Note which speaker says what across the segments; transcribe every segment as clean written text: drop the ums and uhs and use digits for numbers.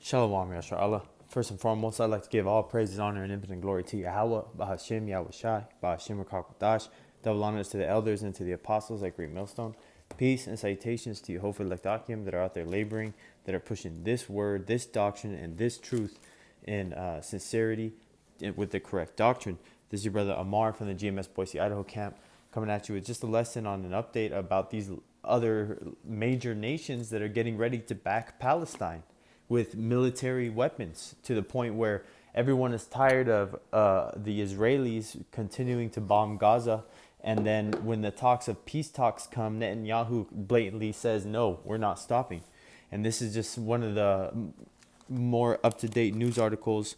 Speaker 1: Shalom, Yashar Allah. First and foremost, I'd like to give all praises, honor, and infinite glory to Yahweh, Bahashim, Yahweh Shai, Bahashim, Rakakwadash. Double honors to the elders and to the apostles like Great Millstone. Peace and salutations to you, hopefully, like Akim, that are out there laboring, that are pushing this word, this doctrine, and this truth in sincerity with the correct doctrine. This is your brother Amar from the GMS Boise, Idaho camp, coming at you with just a lesson on an update about these other major nations that are getting ready to back Palestine with military weapons, to the point where everyone is tired of the Israelis continuing to bomb Gaza. And then when the talks of peace talks come, Netanyahu blatantly says, no, we're not stopping. And this is just one of the more up-to-date news articles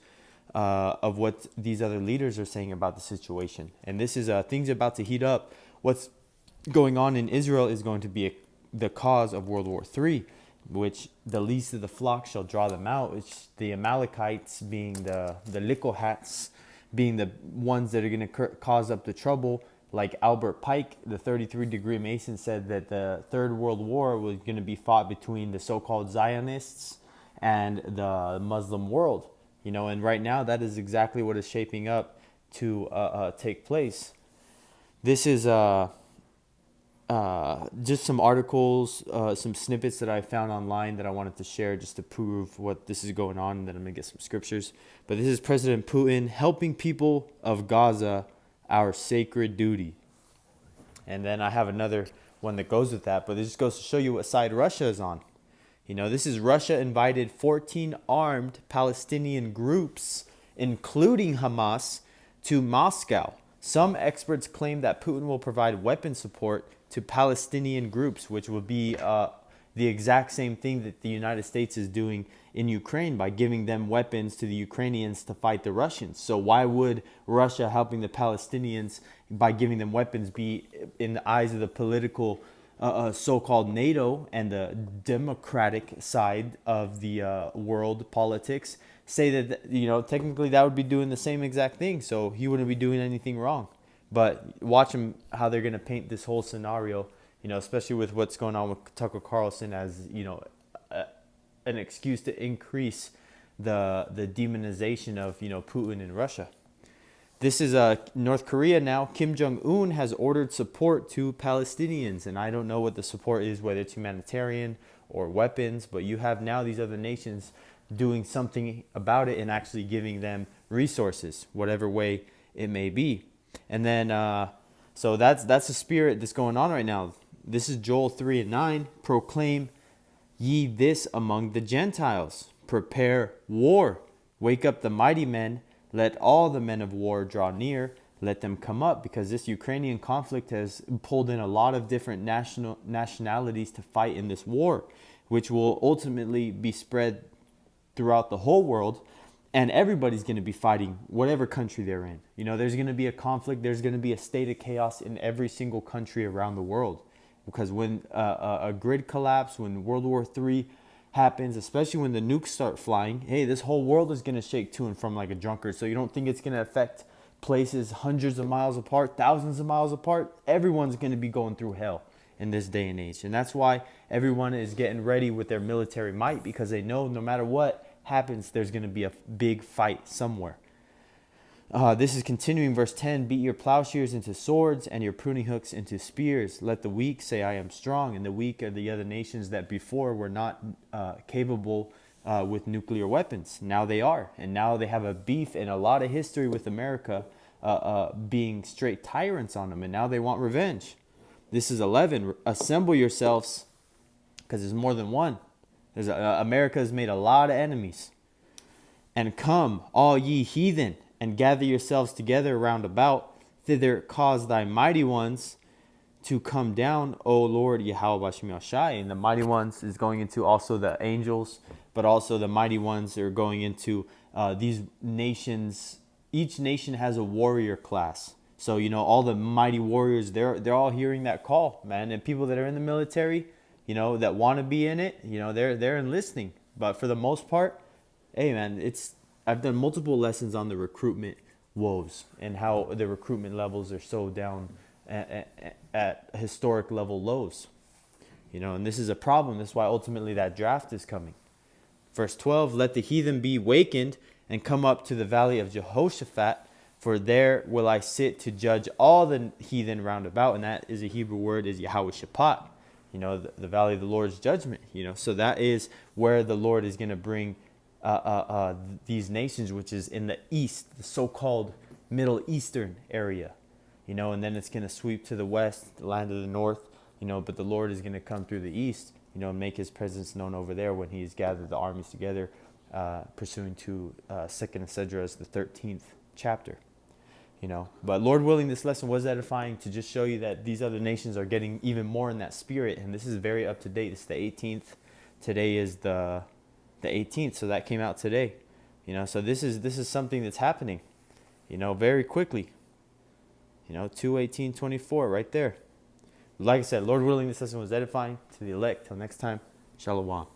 Speaker 1: of what these other leaders are saying about the situation. And this is things about to heat up. What's going on in Israel is going to be the cause of World War III, which the least of the flock shall draw them out. It's the Amalekites being the Licklehats, being the ones that are going to cause up the trouble. Like Albert Pike, the 33-degree Mason, said that the Third World War was going to be fought between the so-called Zionists and the Muslim world. You know, and right now that is exactly what is shaping up to take place. This is just some articles, some snippets that I found online that I wanted to share just to prove what this is going on, and then I'm going to get some scriptures. But this is President Putin helping people of Gaza, our sacred duty. And then I have another one that goes with that, but it just goes to show you what side Russia is on. You know, this is Russia invited 14 armed Palestinian groups, including Hamas, to Moscow. Some experts claim that Putin will provide weapon support to Palestinian groups, which would be the exact same thing that the United States is doing in Ukraine by giving them weapons to the Ukrainians to fight the Russians. So why would Russia helping the Palestinians by giving them weapons be, in the eyes of the political so-called NATO and the democratic side of the world politics, say that, you know, technically that would be doing the same exact thing, so he wouldn't be doing anything wrong? But watch them, how they're going to paint this whole scenario, you know, especially with what's going on with Tucker Carlson, as, you know, an excuse to increase the demonization of, you know, Putin in Russia. This is North Korea now. Kim Jong-un has ordered support to Palestinians, and I don't know what the support is, whether it's humanitarian or weapons, but you have now these other nations doing something about it and actually giving them resources, whatever way it may be. And then, so that's the spirit that's going on right now. This is Joel 3:9. Proclaim ye this among the Gentiles. Prepare war. Wake up the mighty men. Let all the men of war draw near. Let them come up, because this Ukrainian conflict has pulled in a lot of different nationalities to fight in this war, which will ultimately be spread throughout the whole world. And everybody's going to be fighting whatever country they're in. You know, there's going to be a conflict. There's going to be a state of chaos in every single country around the world. Because when a grid collapse, when World War III happens, especially when the nukes start flying, hey, this whole world is going to shake to and from like a drunkard. So you don't think it's going to affect places hundreds of miles apart, thousands of miles apart? Everyone's going to be going through hell in this day and age. And that's why everyone is getting ready with their military might, because they know no matter what happens, there's going to be a big fight somewhere. This is continuing, verse 10. Beat your plowshares into swords and your pruning hooks into spears. Let the weak say, I am strong. And the weak are the other nations that before were not capable with nuclear weapons. Now they are. And now they have a beef and a lot of history with America being straight tyrants on them. And now they want revenge. This is 11. Assemble yourselves, because there's more than one. America has made a lot of enemies. And come, all ye heathen, and gather yourselves together round about. Thither cause thy mighty ones to come down, O Lord Yahweh Bashem Yashai. And the mighty ones is going into also the angels, but also the mighty ones are going into these nations. Each nation has a warrior class. So, you know, all the mighty warriors, they're all hearing that call, man. And people that are in the military, you know, that want to be in it, you know, they're enlisting. But for the most part, hey, man, I've done multiple lessons on the recruitment woes and how the recruitment levels are so down at historic level lows. You know, and this is a problem. That's why ultimately that draft is coming. Verse 12, let the heathen be wakened and come up to the valley of Jehoshaphat, for there will I sit to judge all the heathen round about. And that is a Hebrew word, is Yahweh-Shaphat, the valley of the Lord's judgment. So that is where the Lord is going to bring these nations, which is in the east, the so-called Middle Eastern area, and then it's going to sweep to the west, the land of the north, but the Lord is going to come through the east, and make his presence known over there when he's gathered the armies together, pursuant to 2nd Esdras, the 13th chapter. But Lord willing, this lesson was edifying to just show you that these other nations are getting even more in that spirit, and this is very up to date. This is the 18th. Today is the 18th, so that came out today. So this is something that's happening, very quickly. 2:18:24 right there. Like I said, Lord willing, this lesson was edifying to the elect. Till next time, Shalom.